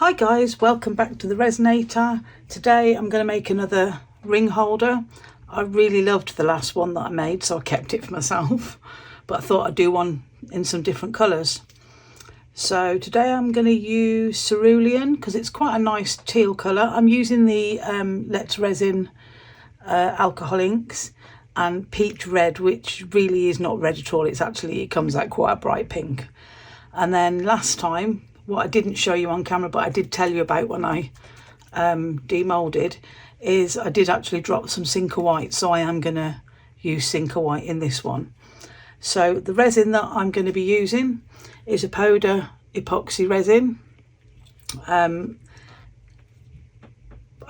Hi guys, welcome back to the Resonator. Today I'm going to make another ring holder. I really loved the last one that I made, so I kept it for myself, but I thought I'd do one in some different colours. So today I'm going to use cerulean because it's quite a nice teal colour. I'm using the Let's Resin alcohol inks and peach red, which really is not red at all. It comes out quite a bright pink. And then last time, what I didn't show you on camera, but I did tell you about when I demolded, is I did actually drop some Sinker White. So I am going to use Sinker White in this one. So the resin that I'm going to be using is a powder epoxy resin. I'd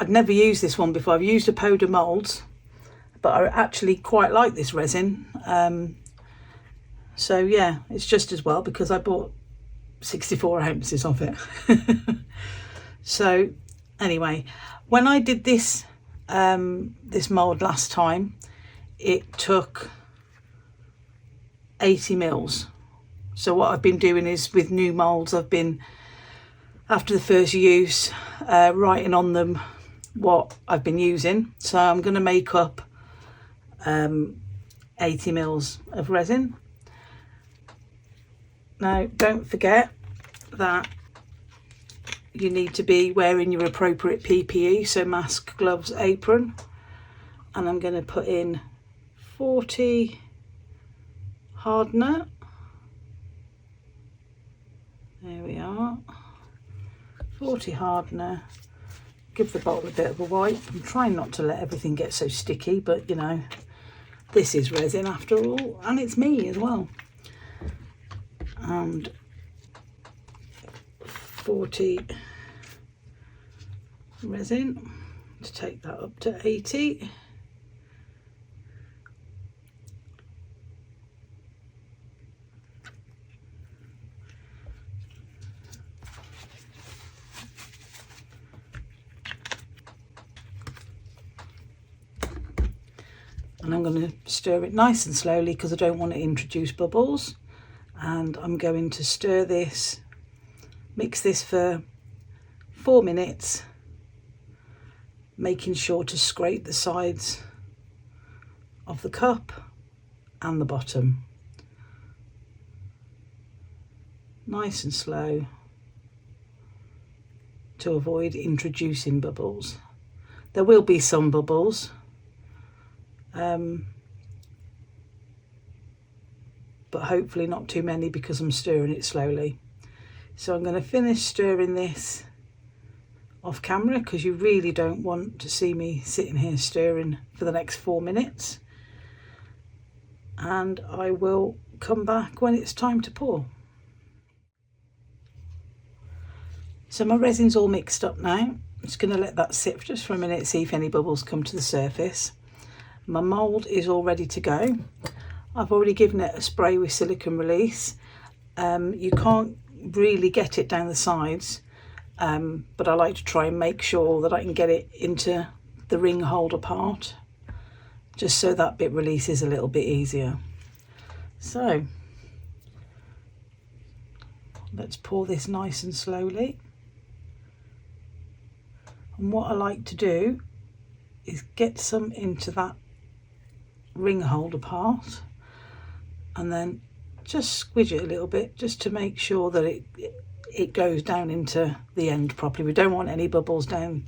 never used this one before. I've used a powder mould, but I actually quite like this resin. So yeah, it's just as well because I bought 64 ounces of it. So anyway, when I did this this mould last time, it took 80 mils. So what I've been doing is with new moulds, I've been, after the first use, writing on them what I've been using. So I'm going to make up 80 mils of resin. Now don't forget that you need to be wearing your appropriate PPE, so mask, gloves, apron. And I'm going to put in 40 hardener. There we are, 40 hardener. Give the bottle a bit of a wipe. I'm trying not to let everything get so sticky, but you know, this is resin after all, and it's me as well. And 40 resin to take that up to 80. And I'm going to stir it nice and slowly because I don't want to introduce bubbles. And I'm going to stir this, mix this for 4 minutes, making sure to scrape the sides of the cup and the bottom. Nice and slow to avoid introducing bubbles. There will be some bubbles. But hopefully not too many because I'm stirring it slowly. So I'm going to finish stirring this off camera because you really don't want to see me sitting here stirring for the next 4 minutes. And I will come back when it's time to pour. So my resin's all mixed up now. I'm just going to let that sit just for a minute, see if any bubbles come to the surface. My mould is all ready to go. I've already given it a spray with silicone release. You can't really get it down the sides, but I like to try and make sure that I can get it into the ring holder part, just so that bit releases a little bit easier. So let's pour this nice and slowly. And what I like to do is get some into that ring holder part and then just squidge it a little bit just to make sure that it goes down into the end properly. We don't want any bubbles down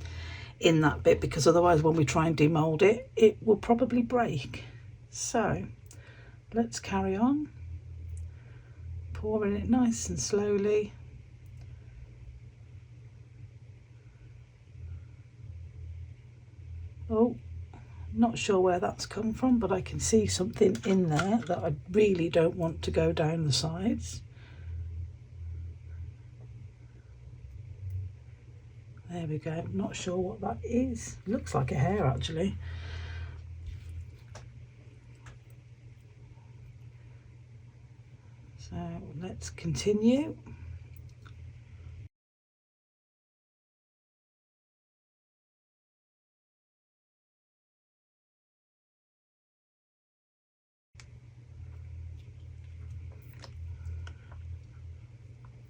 in that bit because otherwise when we try and demold it, it will probably break. So let's carry on pouring it nice and slowly. Oh, not sure where that's come from, but I can see something in there that I really don't want to go down the sides. There we go. I'm not sure what that is. Looks like a hair actually. So let's continue.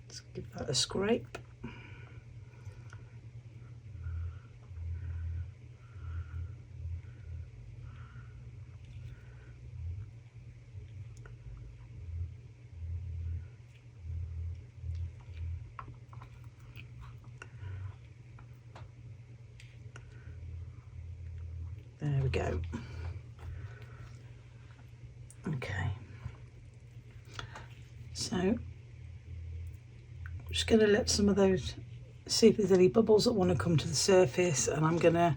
Let's give that a scrape. we go. Okay, so I'm just going to let some of those, see if there's any bubbles that want to come to the surface, and I'm going to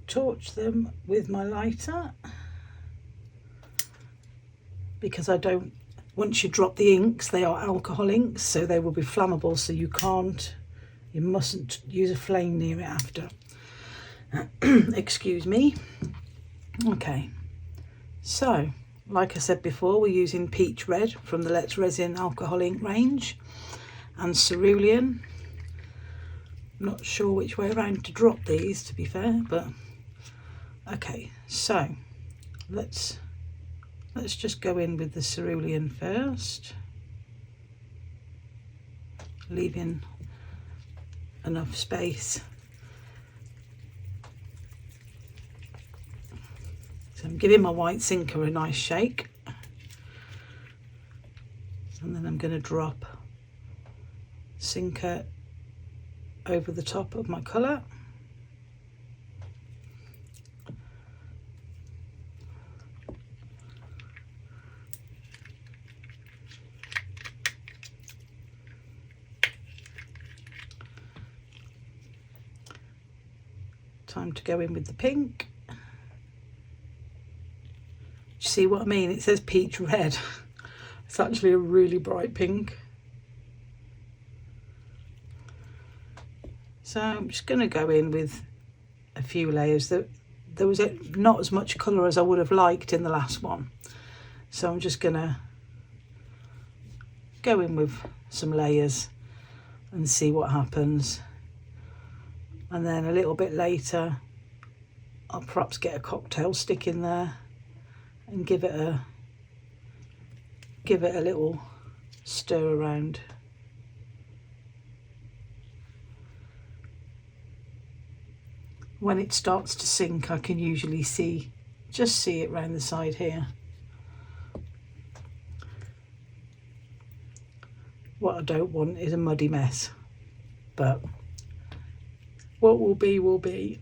torch them with my lighter, because I don't, once you drop the inks, they are alcohol inks, so they will be flammable, so you mustn't use a flame near it after. Excuse me. Okay, so like I said before, we're using peach red from the Let's Resin alcohol ink range, and cerulean. I'm not sure which way around to drop these, to be fair, but okay, so let's just go in with the cerulean first, leaving enough space. So I'm giving my white sinker a nice shake, and then I'm going to drop sinker over the top of my colour. Time to go in with the pink. Do you see what I mean? It says peach red. It's actually a really bright pink. So I'm just going to go in with a few layers. There was not as much colour as I would have liked in the last one, so I'm just going to go in with some layers and see what happens. And then a little bit later I'll perhaps get a cocktail stick in there and give it a little stir around. When it starts to sink, I can usually just see it round the side here. What I don't want is a muddy mess, but what will be will be.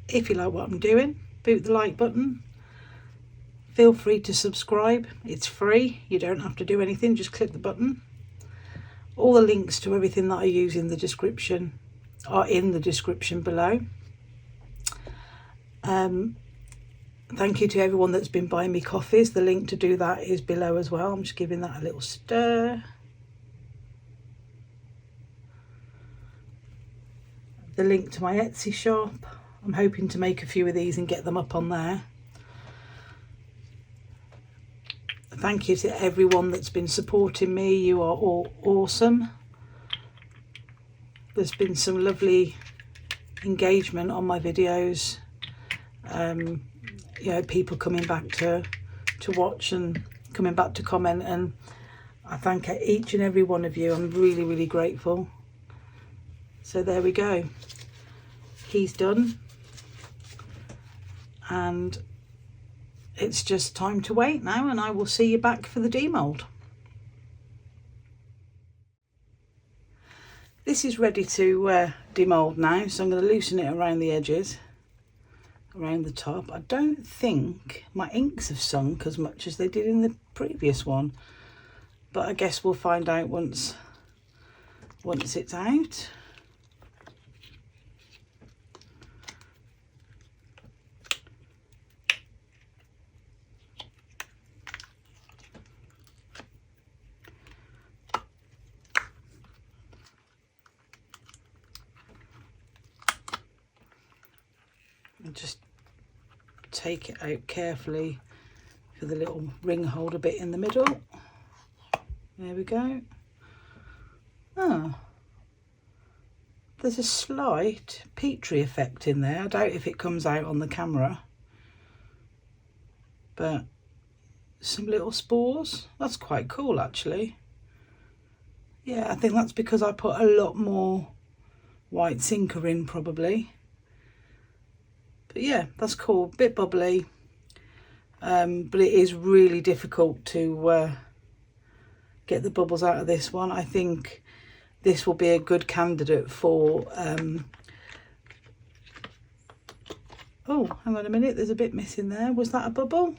If you like what I'm doing, boot the like button. Feel free to subscribe. It's free. You don't have to do anything. Just click the button. All the links to everything that I use in the description are in the description below. Thank you to everyone that's been buying me coffees. The link to do that is below as well. I'm just giving that a little stir. The link to my Etsy shop. I'm hoping to make a few of these and get them up on there. Thank you to everyone that's been supporting me. You are all awesome. There's been some lovely engagement on my videos. You know, people coming back to watch and coming back to comment, and I thank each and every one of you. I'm really, really grateful. So there we go. He's done. And it's just time to wait now, and I will see you back for the demould. This is ready to demould now, so I'm going to loosen it around the edges, around the top. I don't think my inks have sunk as much as they did in the previous one, but I guess we'll find out once it's out. And just take it out carefully for the little ring holder bit in the middle. There we go. Oh, there's a slight peachy effect in there. I doubt if it comes out on the camera, but some little spores. That's quite cool actually. Yeah, I think that's because I put a lot more white sinker in probably. But yeah, that's cool, bit bubbly. But it is really difficult to get the bubbles out of this one. I think this will be a good candidate for oh, hang on a minute, there's a bit missing there. Was that a bubble?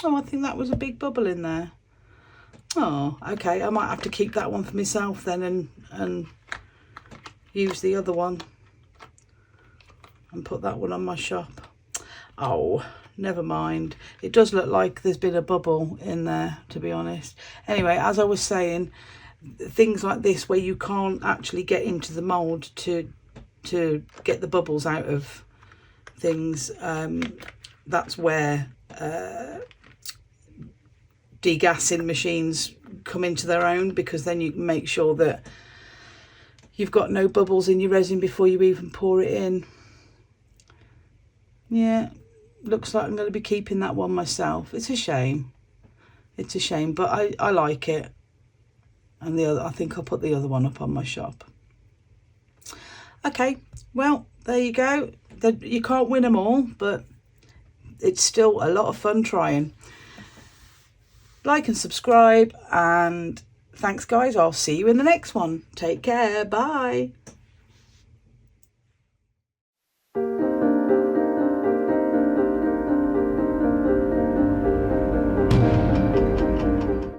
Oh, I think that was a big bubble in there. Oh, okay, I might have to keep that one for myself then and use the other one and put that one on my shop. Oh, never mind. It does look like there's been a bubble in there, to be honest. Anyway, as I was saying, things like this where you can't actually get into the mould to get the bubbles out of things, that's where degassing machines come into their own, because then you can make sure that you've got no bubbles in your resin before you even pour it in. Yeah, looks like I'm going to be keeping that one myself. It's a shame. It's a shame, but I like it. And the other, I think I'll put the other one up on my shop. Okay, well, there you go. You can't win them all, but it's still a lot of fun trying. Like and subscribe, and thanks guys. I'll see you in the next one. Take care. Bye.